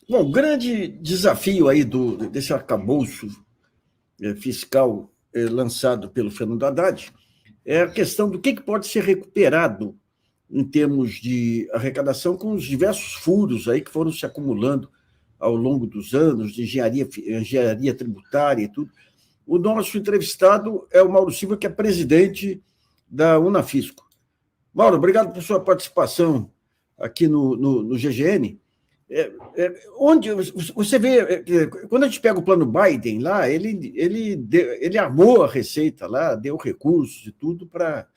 Bom, o grande desafio aí desse arcabouço fiscal lançado pelo Fernando Haddad é a questão do que pode ser recuperado em termos de arrecadação com os diversos furos aí que foram se acumulando ao longo dos anos, de engenharia tributária e tudo. O nosso entrevistado é o Mauro Silva, que é presidente da Unafisco. Mauro, obrigado por sua participação aqui no GGN. Onde você vê, quando a gente pega o plano Biden lá, ele armou a receita lá, deu recursos e tudo para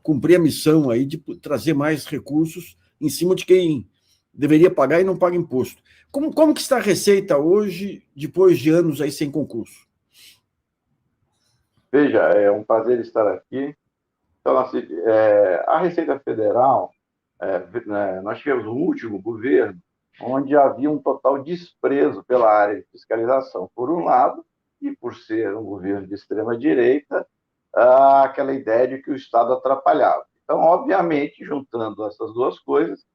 cumprir a missão aí de trazer mais recursos em cima de quem deveria pagar e não paga imposto. Como que está a receita hoje, depois de anos aí sem concurso? Veja, é um prazer estar aqui. Então, assim, a Receita Federal, nós tivemos o último governo onde havia um total desprezo pela área de fiscalização, por um lado, e por ser um governo de extrema-direita, aquela ideia de que o Estado atrapalhava. Então, obviamente, juntando essas duas coisas,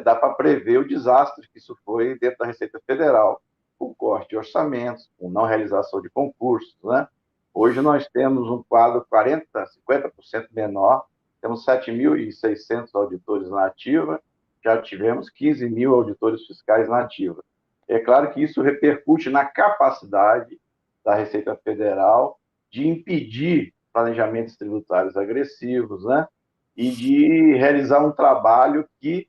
dá para prever o desastre que isso foi dentro da Receita Federal, com corte de orçamentos, com não realização de concursos, né? Hoje nós temos um quadro 50% menor, temos 7.600 auditores na ativa, já tivemos 15 mil auditores fiscais na ativa. É claro que isso repercute na capacidade da Receita Federal de impedir planejamentos tributários agressivos, né? E de realizar um trabalho que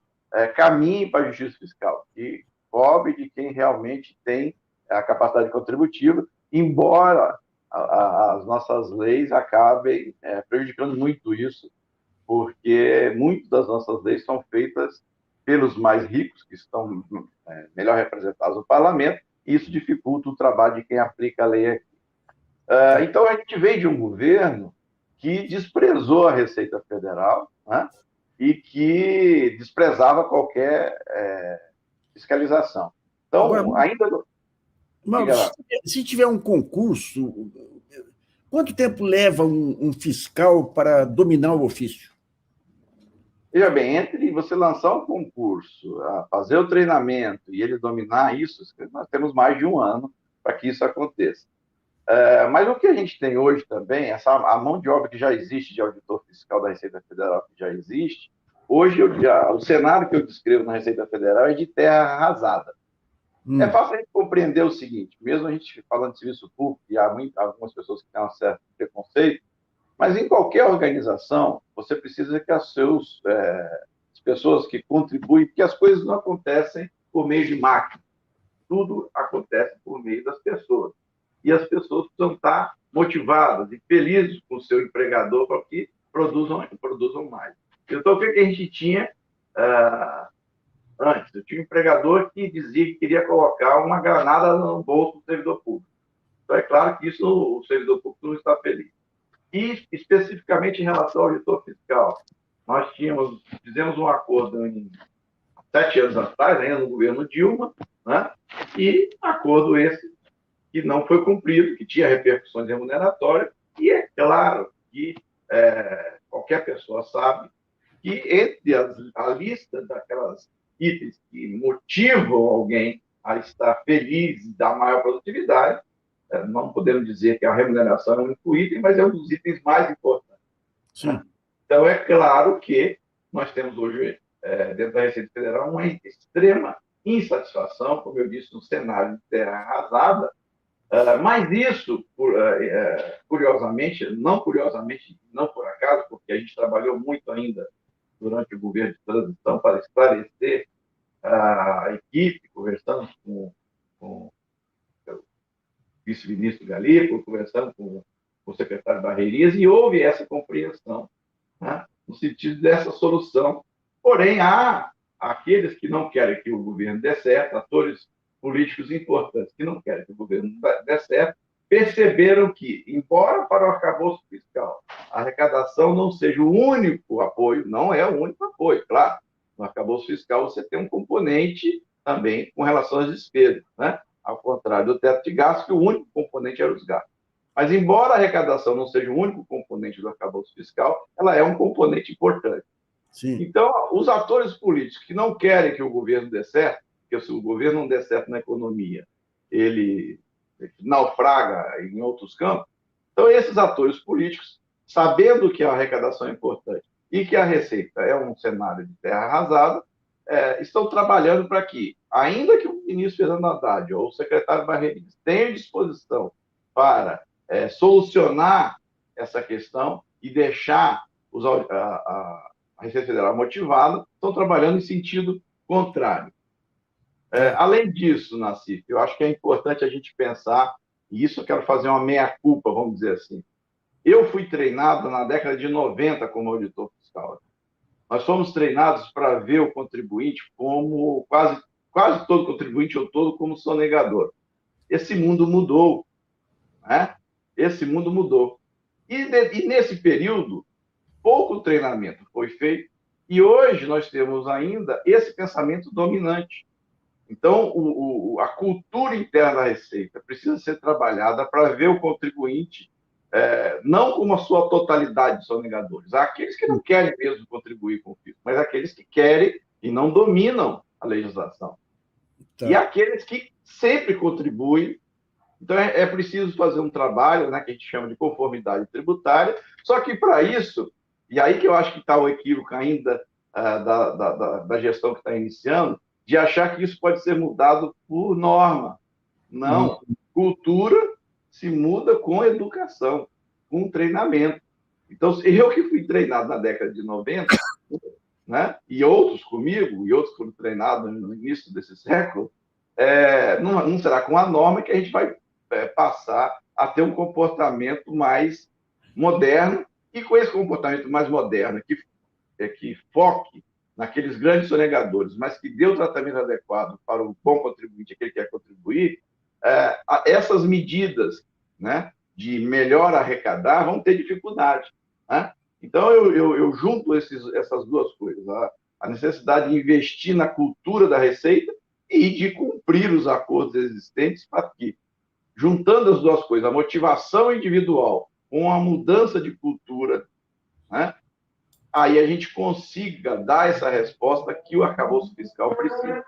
caminhe para a justiça fiscal, que cobre de quem realmente tem a capacidade contributiva, embora as nossas leis acabem prejudicando muito isso, porque muitas das nossas leis são feitas pelos mais ricos, que estão melhor representados no parlamento, e isso dificulta o trabalho de quem aplica a lei aqui. Então, a gente veio de um governo que desprezou a Receita Federal, né? E que desprezava qualquer fiscalização. Agora, Então, ainda... Mauro, se tiver um concurso, quanto tempo leva um fiscal para dominar o ofício? Veja bem, entre você lançar um concurso, fazer o treinamento e ele dominar isso, nós temos mais de um ano para que isso aconteça. Mas o que a gente tem hoje também, a mão de obra que já existe de auditor fiscal da Receita Federal, que já existe, hoje o cenário que eu descrevo na Receita Federal é de terra arrasada. É fácil a gente compreender o seguinte, mesmo a gente falando de serviço público, e há algumas pessoas que têm um certo preconceito, mas em qualquer organização, você precisa que as pessoas que contribuem, porque as coisas não acontecem por meio de máquina, tudo acontece por meio das pessoas. E as pessoas precisam estar motivadas e felizes com o seu empregador para que produzam mais. Então, o que a gente tinha antes? Eu tinha um empregador que dizia que queria colocar uma granada no bolso do servidor público. Então, é claro que isso o servidor público não está feliz. E, especificamente em relação ao auditor fiscal, nós fizemos um acordo em 7 anos atrás, ainda no governo Dilma, né? E acordo esse que não foi cumprido, que tinha repercussões remuneratórias, e é claro que qualquer pessoa sabe que entre a lista daquelas itens que motivam alguém a estar feliz e dar maior produtividade, não podemos dizer que a remuneração é um único item, mas é um dos itens mais importantes. Né? Então, é claro que nós temos hoje, dentro da Receita Federal, uma extrema insatisfação, como eu disse, no cenário de terra arrasada, mas isso, curiosamente, não por acaso, porque a gente trabalhou muito ainda durante o governo de transição para esclarecer a equipe, conversando com o vice-ministro Galípolo, conversando com o secretário Barreirinhas, e houve essa compreensão, né, no sentido dessa solução. Porém, há aqueles que não querem que o governo dê certo, atores políticos importantes que não querem que o governo dê certo, perceberam que, embora para o arcabouço fiscal a arrecadação não seja o único apoio, não é o único apoio, claro. No arcabouço fiscal você tem um componente também com relação às despesas, né? Ao contrário do teto de gastos, que o único componente era os gastos. Mas, embora a arrecadação não seja o único componente do arcabouço fiscal, ela é um componente importante. Sim. Então, os atores políticos que não querem que o governo dê certo porque se o governo não der certo na economia, ele naufraga em outros campos. Então, esses atores políticos, sabendo que a arrecadação é importante e que a receita é um cenário de terra arrasada, estão trabalhando para que, ainda que o ministro Fernando Haddad ou o secretário Barreirinhas tenham disposição para solucionar essa questão e deixar a Receita Federal motivada, estão trabalhando em sentido contrário. Além disso, Nassif, eu acho que é importante a gente pensar, e isso eu quero fazer uma meia-culpa, vamos dizer assim. Eu fui treinado na década de 90 como auditor fiscal. Nós fomos treinados para ver o contribuinte como quase todo contribuinte ou todo como sonegador. Esse mundo mudou, né? Esse mundo mudou. E nesse período, pouco treinamento foi feito e hoje nós temos ainda esse pensamento dominante. Então, a cultura interna da Receita precisa ser trabalhada para ver o contribuinte não como a sua totalidade de sonegadores. Há aqueles que não querem mesmo contribuir com o fisco, mas aqueles que querem e não dominam a legislação. Tá. E aqueles que sempre contribuem. Então, é preciso fazer um trabalho, né, que a gente chama de conformidade tributária, só que para isso, e aí que eu acho que está o equívoco ainda da gestão que está iniciando, de achar que isso pode ser mudado por norma. Não. Cultura se muda com educação, com treinamento. Então, eu que fui treinado na década de 90, né, e outros comigo, e outros foram treinados no início desse século, não será com a norma que a gente vai passar a ter um comportamento mais moderno, e com esse comportamento mais moderno, que foque naqueles grandes sonegadores, mas que dê o tratamento adequado para o bom contribuinte, aquele que quer contribuir, essas medidas, né, de melhor arrecadar vão ter dificuldade. Né? Então, eu junto essas duas coisas, a necessidade de investir na cultura da Receita e de cumprir os acordos existentes para que, juntando as duas coisas, a motivação individual com a mudança de cultura, né, aí a gente consiga dar essa resposta que o arcabouço fiscal precisa.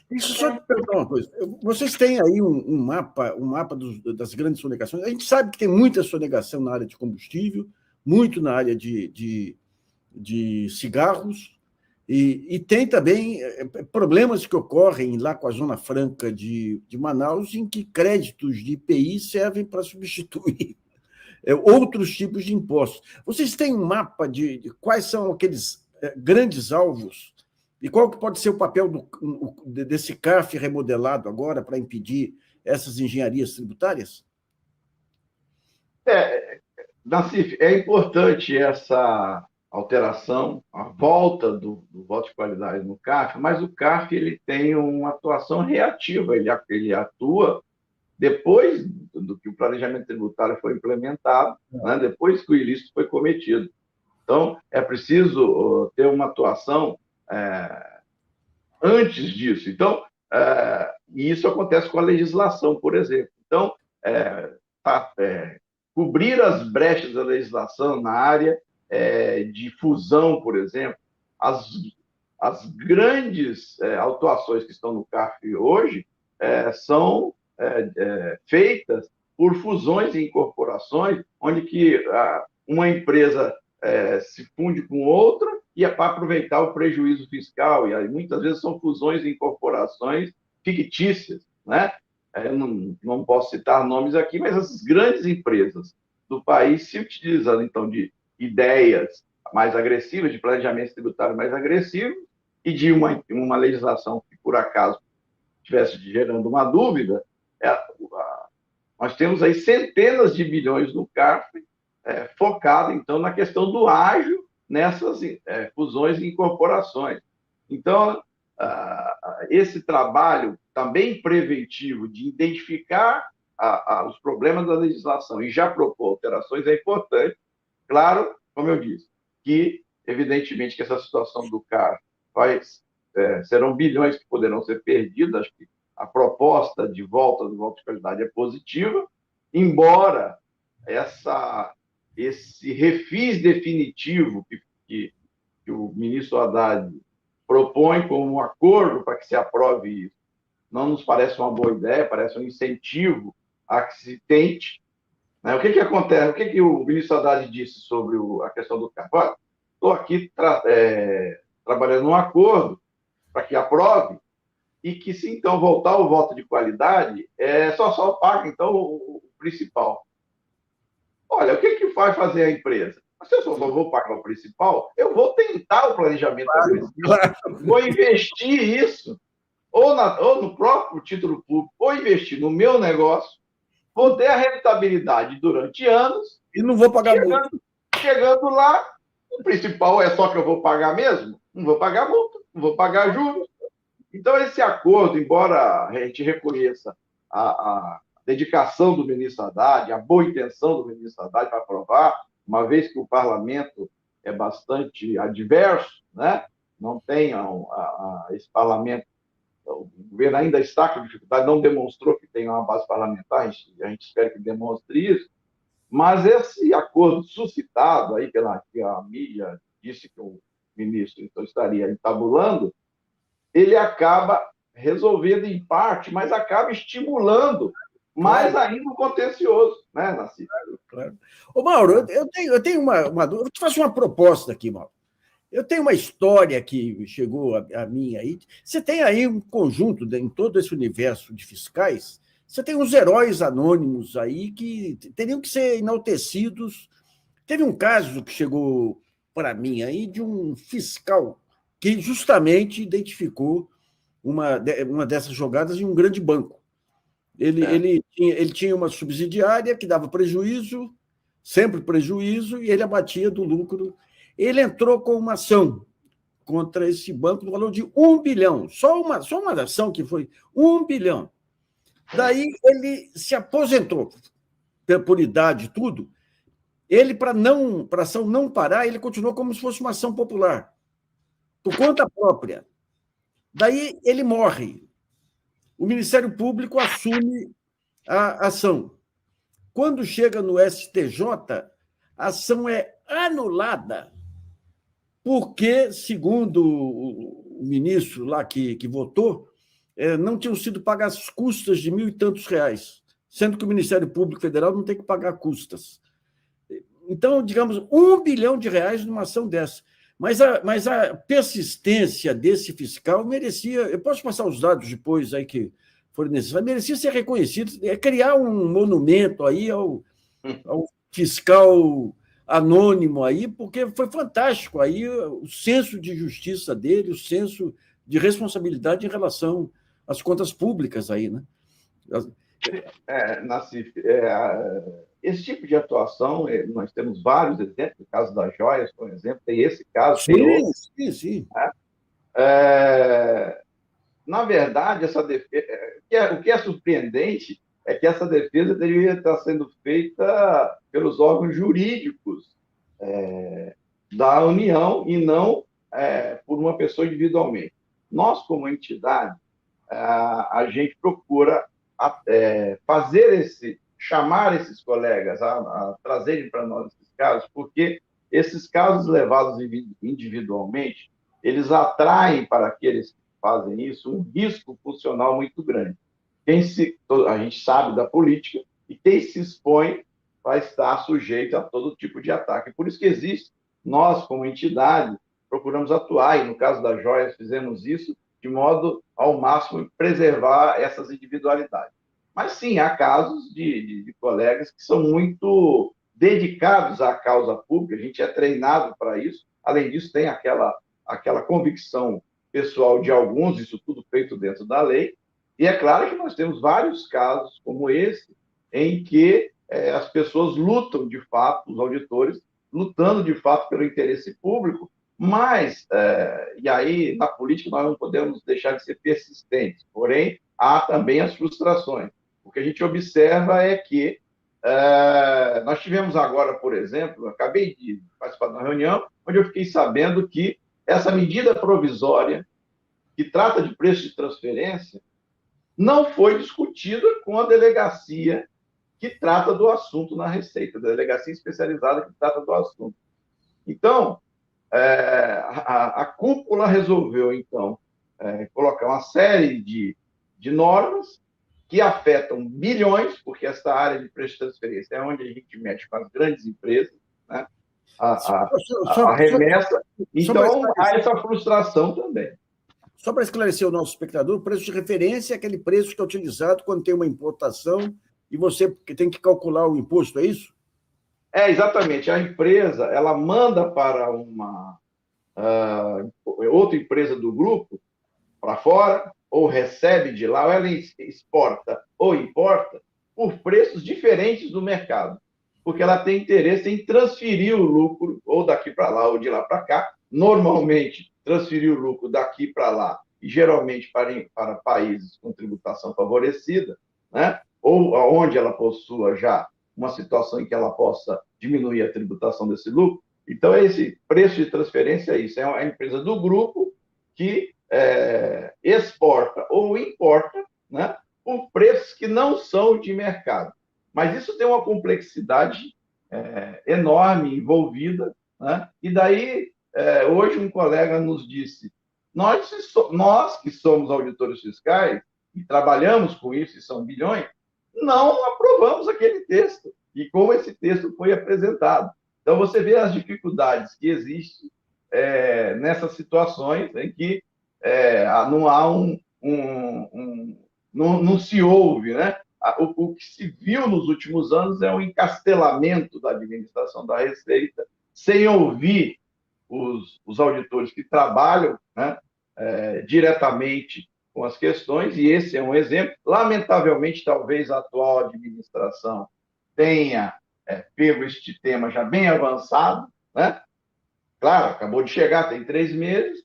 Deixa eu só te perguntar uma coisa. Vocês têm aí um mapa das grandes sonegações. A gente sabe que tem muita sonegação na área de combustível, muito na área de cigarros, e tem também problemas que ocorrem lá com a Zona Franca de Manaus, em que créditos de IPI servem para substituir outros tipos de impostos. Vocês têm um mapa de quais são aqueles grandes alvos e qual que pode ser o papel desse CARF remodelado agora para impedir essas engenharias tributárias? Nassif, é importante essa alteração, a volta do voto de qualidade no CARF, mas o CARF ele tem uma atuação reativa, ele atua depois do que o planejamento tributário foi implementado, né, depois que o ilícito foi cometido. Então, é preciso ter uma atuação antes disso. Então, e isso acontece com a legislação, por exemplo. Então, cobrir as brechas da legislação na área de fusão, por exemplo, as grandes autuações que estão no CARF hoje são feitas por fusões e incorporações, onde que uma empresa se funde com outra e é para aproveitar o prejuízo fiscal, e aí, muitas vezes são fusões e incorporações fictícias, né? Não posso citar nomes aqui, mas as grandes empresas do país se utilizando, então, de ideias mais agressivas, de planejamento tributário mais agressivo e de uma legislação que, por acaso, estivesse gerando uma dúvida, nós temos aí centenas de bilhões no CARF focado, então, na questão do ágio nessas fusões e incorporações. Então, esse trabalho também preventivo de identificar os problemas da legislação e já propor alterações é importante. Claro, como eu disse, que, evidentemente, que essa situação do CARF serão bilhões que poderão ser perdidos. Acho que a proposta de volta do voto de qualidade é positiva, embora esse refis definitivo que o ministro Haddad propõe como um acordo para que se aprove isso. Não nos parece uma boa ideia, parece um incentivo a que se tente. Né? O que acontece? O que o ministro Haddad disse sobre a questão do carro? Estou aqui trabalhando num acordo para que aprove e que, se então voltar o voto de qualidade, só paga, então, o principal. Olha, o que vai fazer a empresa? Se eu só vou pagar o principal, eu vou tentar o planejamento da empresa. Vou investir isso, ou no próprio título público, ou investir no meu negócio, vou ter a rentabilidade durante anos. E não vou pagar multa. Chegando lá, o principal é só que eu vou pagar mesmo? Não vou pagar multa, não vou pagar juros. Então, esse acordo, embora a gente reconheça a dedicação do ministro Haddad, a boa intenção do ministro Haddad para aprovar, uma vez que o parlamento é bastante adverso, né? Não tem esse parlamento, o governo ainda está com dificuldade, não demonstrou que tem uma base parlamentar, a gente espera que demonstre isso, mas esse acordo suscitado aí pela que a mídia disse que o ministro então estaria entabulando, ele acaba resolvendo em parte, mas acaba estimulando mais ainda o contencioso, né, Nassif? Claro. Ô, Mauro, eu tenho uma dúvida. Eu vou te fazer uma proposta aqui, Mauro. Eu tenho uma história que chegou a mim aí. Você tem aí um conjunto, em todo esse universo de fiscais, você tem uns heróis anônimos aí que teriam que ser enaltecidos. Teve um caso que chegou para mim aí de um fiscal que justamente identificou uma dessas jogadas em um grande banco. Ele tinha uma subsidiária que dava prejuízo, sempre prejuízo, e ele abatia do lucro. Ele entrou com uma ação contra esse banco no valor de 1 bilhão, só uma ação que foi 1 bilhão. Daí ele se aposentou, por idade e tudo. Ele, para a ação não parar, ele continuou como se fosse uma ação popular, por conta própria. Daí ele morre. O Ministério Público assume a ação. Quando chega no STJ, a ação é anulada, porque, segundo o ministro lá que votou, não tinham sido pagas as custas de 1.000 e tantos reais, sendo que o Ministério Público Federal não tem que pagar custas. Então, digamos, 1 bilhão de reais numa ação dessa. Mas a persistência desse fiscal merecia... Eu posso passar os dados depois aí que forem necessários. Merecia ser reconhecido, criar um monumento aí ao fiscal anônimo aí, porque foi fantástico aí o senso de justiça dele, o senso de responsabilidade em relação às contas públicas aí, né? Nassif, esse tipo de atuação, nós temos vários exemplos, o caso das joias, por exemplo, tem esse caso, sim, tem outros. Sim. Na verdade, essa defesa, o que é surpreendente é que essa defesa deveria estar sendo feita pelos órgãos jurídicos da União e não por uma pessoa individualmente. Nós, como entidade, a gente procura chamar esses colegas a trazerem para nós esses casos, porque esses casos levados individualmente, eles atraem para aqueles que fazem isso um risco funcional muito grande. A gente sabe da política, e quem se expõe vai estar sujeito a todo tipo de ataque. Por isso que existe, nós, como entidade, procuramos atuar, e no caso das joias fizemos isso, de modo ao máximo preservar essas individualidades. Mas sim, há casos de colegas que são muito dedicados à causa pública, a gente é treinado para isso, além disso tem aquela convicção pessoal de alguns, isso tudo feito dentro da lei, e é claro que nós temos vários casos como esse, em que as pessoas lutam de fato, os auditores, lutando de fato pelo interesse público, mas, e aí, na política, nós não podemos deixar de ser persistentes, porém, há também as frustrações. O que a gente observa é que nós tivemos agora, por exemplo, acabei de participar de uma reunião onde eu fiquei sabendo que essa medida provisória, que trata de preço de transferência, não foi discutida com a delegacia que trata do assunto na Receita, da delegacia especializada que trata do assunto. Então, a cúpula resolveu, então, colocar uma série de normas que afetam bilhões, porque essa área de preço de transferência é onde a gente mexe com as grandes empresas, né? a, a remessa. Só para Então, há essa frustração também. Só para esclarecer o nosso espectador, o preço de referência é aquele preço que é utilizado quando tem uma importação e você tem que calcular o imposto, é isso? Exatamente. A empresa, ela manda para uma outra empresa do grupo para fora, ou recebe de lá, ou ela exporta ou importa, por preços diferentes do mercado. Porque ela tem interesse em transferir o lucro, ou daqui para lá, ou de lá para cá. Normalmente, transferir o lucro daqui para lá, e geralmente para países com tributação favorecida, né? Ou onde ela possua já uma situação em que ela possa diminuir a tributação desse lucro. Então, esse preço de transferência é isso, é a empresa do grupo que exporta ou importa, né, por preços que não são de mercado. Mas isso tem uma complexidade enorme envolvida, né? E daí, hoje um colega nos disse, nós que somos auditores fiscais e trabalhamos com isso, e são bilhões, não aprovamos aquele texto e como esse texto foi apresentado. Então, você vê as dificuldades que existem nessas situações em que não há não se ouve, né? O que se viu nos últimos anos é um encastelamento da administração da Receita, sem ouvir os auditores que trabalham, né, diretamente com as questões, e esse é um exemplo. Lamentavelmente, talvez a atual administração tenha pego este tema já bem avançado, né? Claro, acabou de chegar, tem 3 meses,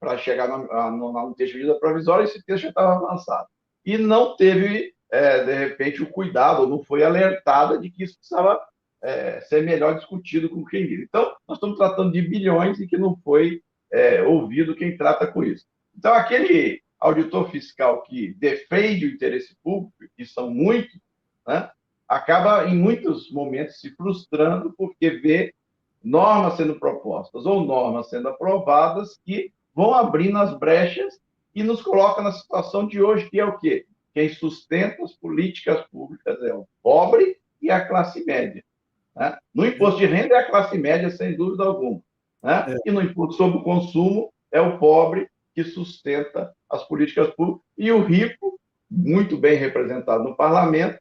para chegar no texto de medida provisória, esse texto já estava avançado. E não teve, de repente, o cuidado, ou não foi alertada de que isso precisava ser melhor discutido com quem vive. Então, nós estamos tratando de bilhões e que não foi ouvido quem trata com isso. Então, aquele auditor fiscal que defende o interesse público, que são muitos, né, acaba, em muitos momentos, se frustrando porque vê normas sendo propostas ou normas sendo aprovadas que vão abrindo as brechas e nos coloca na situação de hoje, que é o quê? Quem sustenta as políticas públicas é o pobre e a classe média. Né? No imposto de renda é a classe média, sem dúvida alguma. Né? E no imposto sobre o consumo é o pobre que sustenta as políticas públicas e o rico, muito bem representado no parlamento,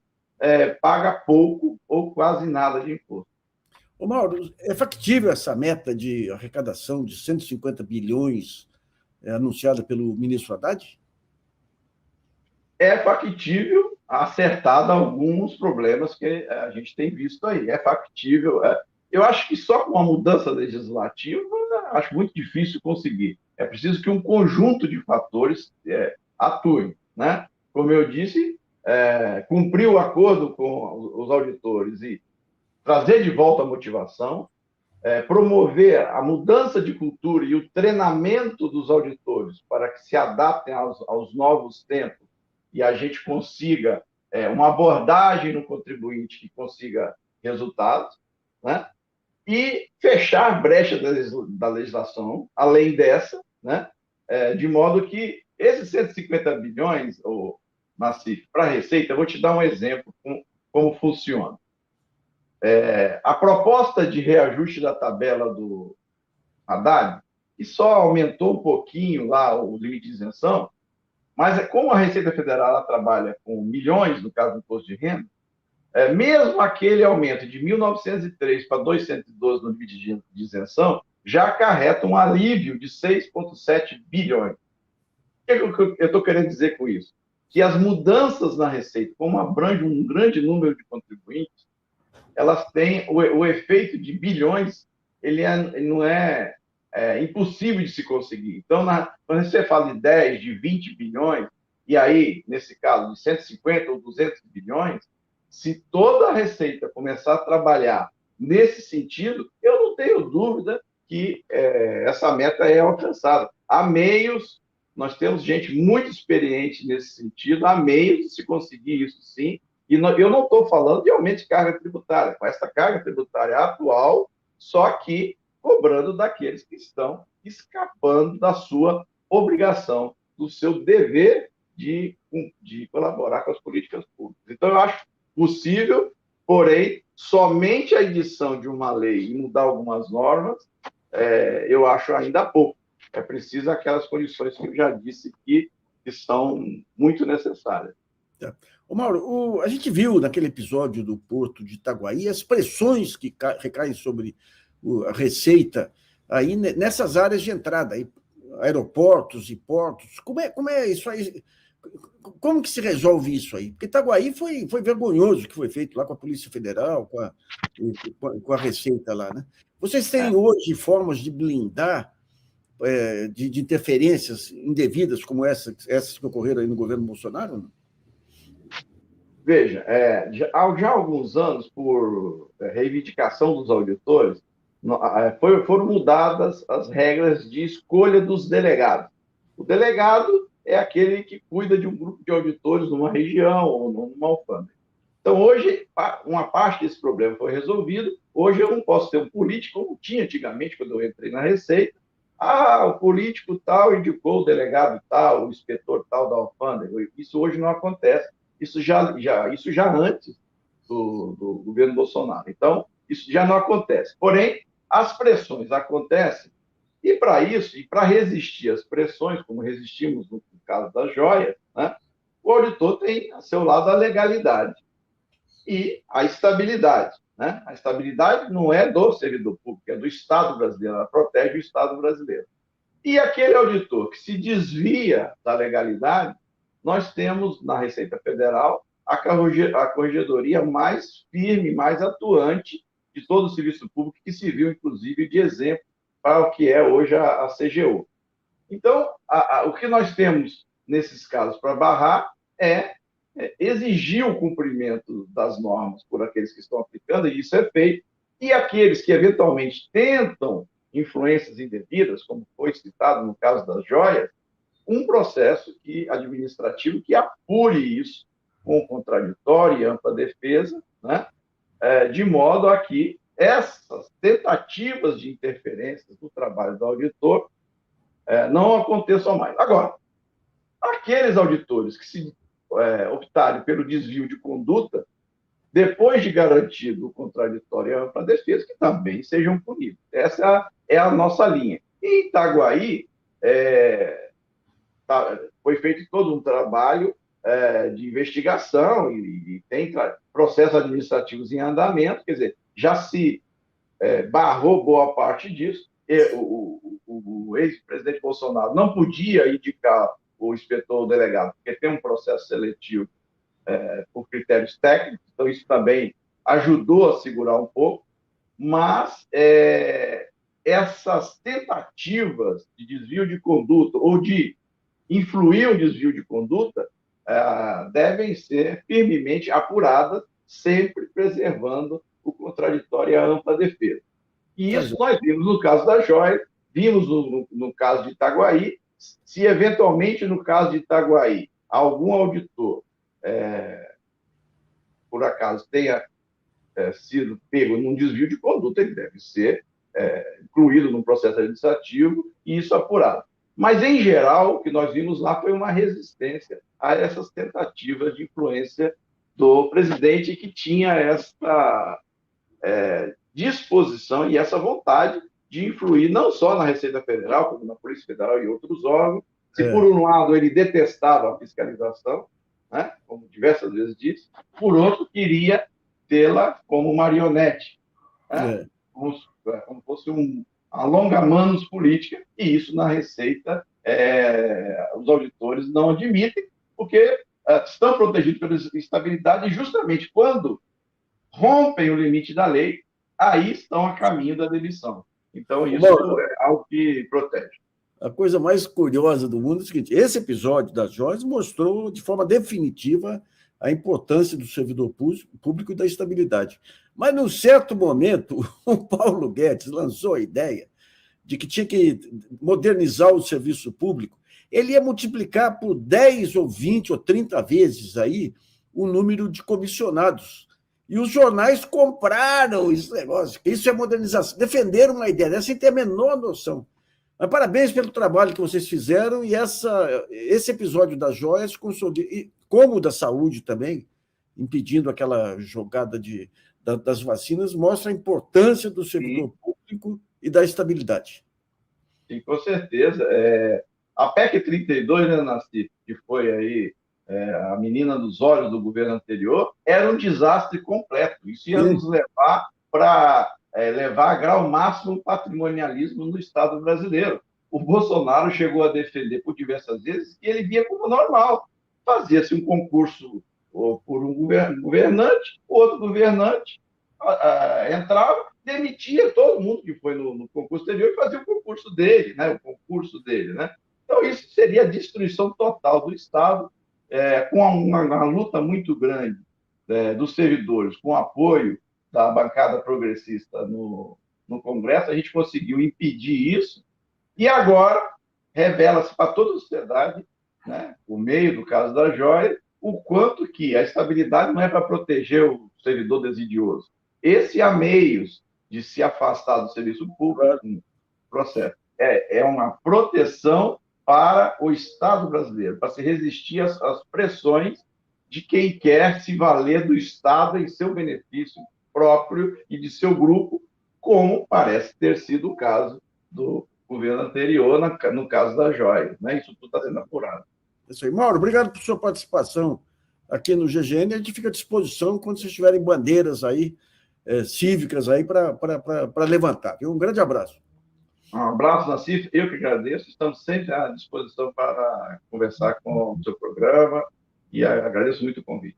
paga pouco ou quase nada de imposto. Ô, Mauro, é factível essa meta de arrecadação de 150 bilhões anunciada pelo ministro Haddad? É factível, acertado alguns problemas que a gente tem visto aí. É factível. Eu acho que só com uma mudança legislativa, acho muito difícil conseguir. É preciso que um conjunto de fatores atue. Né? Como eu disse, cumprir o acordo com os auditores e trazer de volta a motivação, promover a mudança de cultura e o treinamento dos auditores para que se adaptem aos novos tempos e a gente consiga uma abordagem no contribuinte que consiga resultados, né? E fechar brecha da legislação, além dessa, né? De modo que esses 150 bilhões, Nassif, para a Receita, eu vou te dar um exemplo como funciona. A proposta de reajuste da tabela do Haddad, que só aumentou um pouquinho lá o limite de isenção, mas como a Receita Federal ela trabalha com milhões, no caso do imposto de renda, mesmo aquele aumento de 1.903 para 212 no limite de isenção, já acarreta um alívio de 6,7 bilhões. O que eu estou querendo dizer com isso? Que as mudanças na Receita, como abrange um grande número de contribuintes, elas têm o efeito de bilhões, ele não é impossível de se conseguir. Então, quando você fala de 10, de 20 bilhões, e aí, nesse caso, de 150 ou 200 bilhões, se toda a Receita começar a trabalhar nesse sentido, eu não tenho dúvida que essa meta é alcançada. Há meios, nós temos gente muito experiente nesse sentido, há meios de se conseguir isso sim, e eu não estou falando de aumento de carga tributária. Com essa carga tributária atual, só que cobrando daqueles que estão escapando da sua obrigação, do seu dever de colaborar com as políticas públicas. Então, eu acho possível, porém, somente a edição de uma lei e mudar algumas normas, eu acho ainda pouco. É preciso aquelas condições que eu já disse que são muito necessárias. Ô, Mauro, a gente viu naquele episódio do Porto de Itaguaí as pressões que recaem sobre a Receita aí nessas áreas de entrada, aí, aeroportos e portos. Como é isso aí? Como que se resolve isso aí? Porque Itaguaí foi vergonhoso o que foi feito lá com a Polícia Federal, com a Receita lá, né? Vocês têm hoje formas de blindar de interferências indevidas como essas que ocorreram aí no governo Bolsonaro? Não? Veja, já há alguns anos, por reivindicação dos auditores, foram mudadas as regras de escolha dos delegados. O delegado é aquele que cuida de um grupo de auditores numa região ou numa alfândega. Então, hoje, uma parte desse problema foi resolvido. Hoje, eu não posso ter um político, como tinha antigamente, quando eu entrei na Receita. O político tal indicou o delegado tal, o inspetor tal da alfândega. Isso hoje não acontece. Isso já antes do governo Bolsonaro. Então, isso já não acontece. Porém, as pressões acontecem, e para isso, e para resistir às pressões, como resistimos no caso das joias, né, o auditor tem a seu lado a legalidade e a estabilidade. Né? A estabilidade não é do servidor público, é do Estado brasileiro, ela protege o Estado brasileiro. E aquele auditor que se desvia da legalidade, nós temos na Receita Federal a corregedoria mais firme, mais atuante de todo o serviço público, que serviu, inclusive, de exemplo para o que é hoje a CGU. Então, o que nós temos nesses casos para barrar é exigir o cumprimento das normas por aqueles que estão aplicando, e isso é feito, e aqueles que eventualmente tentam influências indevidas, como foi citado no caso das joias, um processo administrativo que apure isso com contraditório e ampla defesa, né? De modo a que essas tentativas de interferência no trabalho do auditor não aconteçam mais. Agora, aqueles auditores que optarem pelo desvio de conduta, depois de garantido o contraditório e a ampla defesa, que também sejam punidos. Essa é a nossa linha. Em Itaguaí, foi feito todo um trabalho de investigação e tem processos administrativos em andamento, quer dizer, já se barrou boa parte disso. O ex-presidente Bolsonaro não podia indicar o inspetor ou o delegado, porque tem um processo seletivo por critérios técnicos, então isso também ajudou a segurar um pouco, mas essas tentativas de desvio de conduta ou de influir o desvio de conduta devem ser firmemente apuradas, sempre preservando o contraditório e a ampla defesa. E isso nós vimos no caso da joia, vimos no caso de Itaguaí. Se eventualmente no caso de Itaguaí algum auditor por acaso tenha sido pego num desvio de conduta, ele deve ser incluído num processo administrativo e isso apurado. Mas, em geral, o que nós vimos lá foi uma resistência a essas tentativas de influência do presidente, que tinha essa disposição e essa vontade de influir não só na Receita Federal, como na Polícia Federal e outros órgãos. Se, por um lado, ele detestava a fiscalização, né, como diversas vezes disse, por outro, queria tê-la como marionete, né, como fosse uma alonga-manos política, e isso na Receita os auditores não admitem, porque estão protegidos pela estabilidade, e justamente quando rompem o limite da lei, aí estão a caminho da demissão. Então, isso é algo que protege. A coisa mais curiosa do mundo é o seguinte: esse episódio das joias mostrou de forma definitiva a importância do servidor público e da estabilidade. Mas, num certo momento, o Paulo Guedes lançou a ideia de que tinha que modernizar o serviço público. Ele ia multiplicar por 10 ou 20 ou 30 vezes aí o número de comissionados. E os jornais compraram esse negócio. Isso é modernização. Defenderam uma ideia dessa sem ter a menor noção. Mas parabéns pelo trabalho que vocês fizeram e esse episódio das joias, como o da saúde também, impedindo aquela jogada das vacinas, mostra a importância do servidor público e da estabilidade. Sim, com certeza. A PEC 32, né, Nassif, que foi aí a menina dos olhos do governo anterior, era um desastre completo. Isso ia nos levar para levar a grau máximo o patrimonialismo no Estado brasileiro. O Bolsonaro chegou a defender por diversas vezes que ele via como normal. Fazia-se um concurso por um governante, o outro governante entrava, demitia todo mundo que foi no concurso anterior e fazia o concurso dele, né? O concurso dele, né? Então, isso seria a destruição total do Estado, com uma luta muito grande dos servidores, com o apoio da bancada progressista no Congresso, a gente conseguiu impedir isso, e agora revela-se para toda a sociedade, né, por meio do caso da joia, o quanto que a estabilidade não é para proteger o servidor desidioso. Esse há meios de se afastar do serviço público no processo. É uma proteção para o Estado brasileiro, para se resistir às pressões de quem quer se valer do Estado em seu benefício próprio e de seu grupo, como parece ter sido o caso do governo anterior, no caso da joia. Né? Isso tudo está sendo apurado. Isso aí. Mauro, obrigado por sua participação aqui no GGN. A gente fica à disposição quando vocês tiverem bandeiras aí, cívicas aí para levantar. Um grande abraço. Um abraço, Nassif. Eu que agradeço. Estamos sempre à disposição para conversar com o seu programa e agradeço muito o convite.